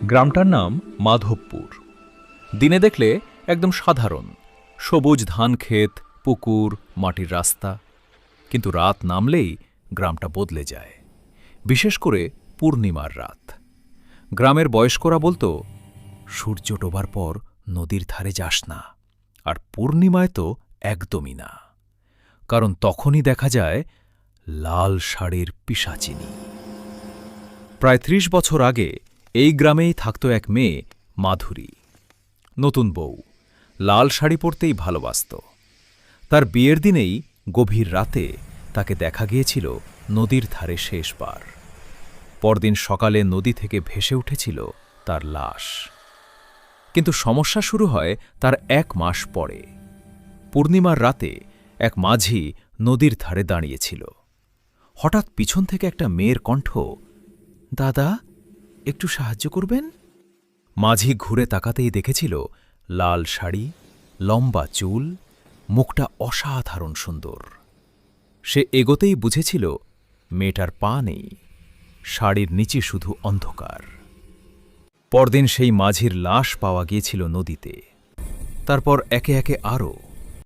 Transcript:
গ্রামটার নাম মাধবপুর। দিনে দেখলে একদম সাধারণ, সবুজ ধান ক্ষেত, পুকুর, মাটির রাস্তা। কিন্তু রাত নামলেই গ্রামটা বদলে যায়, বিশেষ করে পূর্ণিমার রাত। গ্রামের বয়স্করা বলতো, সূর্য ডোবার পর নদীর ধারে যাস না, আর পূর্ণিমায় তো একদমই না, কারণ তখনই দেখা যায় লাল শাড়ির পিশাচিনী। প্রায় ৩০ বছর আগে এই গ্রামেই থাকত এক মেয়ে, মাধুরী। নতুন বউ, লাল শাড়ি পরতেই ভালোবাসত। তার বিয়ের দিনেই গভীর রাতে তাকে দেখা গিয়েছিল নদীর ধারে শেষবার। পরদিন সকালে নদী থেকে ভেসে উঠেছিল তার লাশ। কিন্তু সমস্যা শুরু হয় তার ১ মাস পরে। পূর্ণিমার রাতে এক মাঝি নদীর ধারে দাঁড়িয়েছিল। হঠাৎ পিছন থেকে একটা মেয়ের কণ্ঠ, দাদা, একটু সাহায্য করবেন? মাঝি ঘুরে তাকাতেই দেখেছিল লাল শাড়ি, লম্বা চুল, মুখটা অসাধারণ সুন্দর। সে এগোতেই বুঝেছিল মেয়েটার পা নেই, শাড়ির নিচে শুধু অন্ধকার। পরদিন সেই মাঝির লাশ পাওয়া গিয়েছিল নদীতে। তারপর একে একে আরও।